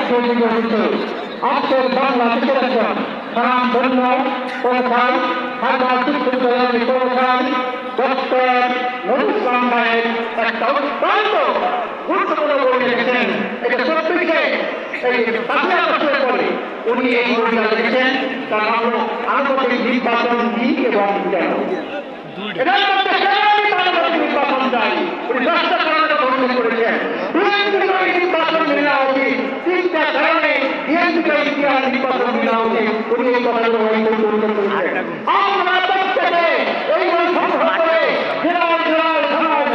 তৈরি হয়েছে। আজকের বাংলাদেশের একজন সারাম ধন্য প্রধান ঢাকা বিশ্ববিদ্যালয়ের প্রধান ডক্টর নুরুল ইসলাম ভাইয়ের একটা অত্যন্ত গুরুত্বপূর্ণ বই লিখেছেন। এটা 24-এ এই 5 আগস্টের পরে উনি এই বইটা লিখেছেন। তার নাম হলো আনুপাতিক নির্বাচন কি এবং কেন। এটার মধ্যে নির্বাচন চাই উনি 10টা কারণে বর্ণনা করেছেন। নির্বাচন মেনে নেওয়া উচিত, 3টা কারণে ইতিহাস নির্বাচন মেনে নেওয়া উচিত। উনি এই কথাগুলো উল্লেখ করেছেন। আমরা প্রত্যেকে এই বই সংগ্রহ করে জেলায়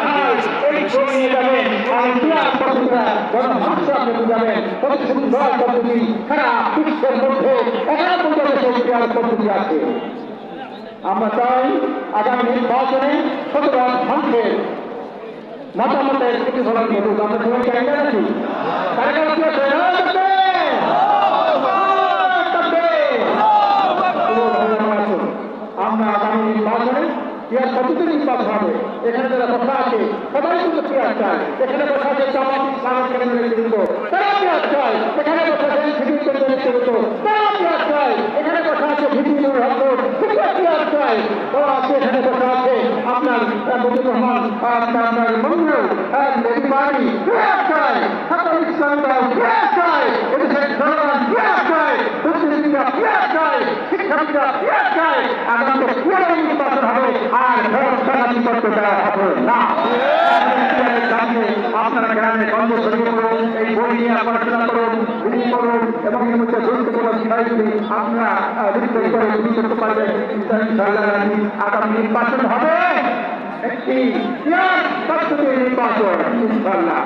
এই বই নিয়ে যাবেন আর ইতিহাস পত্রিকা গণমানুষ আপনি বুঝাবেন সুন্দর পদ্ধতি সারা বিশ্বের মধ্যে 11 দেশে ইতিহাস পদ্ধতি আছে। আমরা চাই আগামী নির্বাচনে শতভাগ মানুষের মতামতের প্রতিফলন ঘটুক। আমরা সবাই চাই না নাকি? আমরা আগামী নির্বাচনে ইয়ার পদ্ধতি নির্বাচন হবে। এখানে যারা কথা আছে সবাই কিন্তু পেঁয়াজ চায়। এখানে কথা আছে জামাত ইসলামের কেন্দ্রের নেতৃত্ব, তারা পেঁয়াজ চায়। এখানে কথা আছে সিভিল কেন্দ্রের নেতৃত্ব, তারা পেঁয়াজ চায়। এখানে কথা আছে ভিডিওর হক পেঁয়াজ চায়। তারা আছে এখানে কথা আছে আপনার মুজিবুর রহমান আপনার মন্দির বাড়ি পেঁয়াজ চায়। ছাত্র ইসলামরা পেঁয়াজ চায়। এদেশের জনগণ পেঁয়াজ চায়। বুদ্ধিজীবীরা পেঁয়াজ চায়। শিক্ষার্থীরা পেঁয়াজ চায়। আগামী নির্বাচন হবে আর করতে দেওয়া হবে না। আপনারা গ্রামে কর্মসূচি করুন, এই বই নিয়ে পড়াশোনা করুন, বিক্রি করুন এবং এর মধ্যে গুরুত্বপূর্ণ বিষয়গুলি আপনারা বিক্রি করে বিক্রি করতে পারবেন। আগামী নির্বাচন হবে একটি নির্বাচন ইনশাআল্লাহ।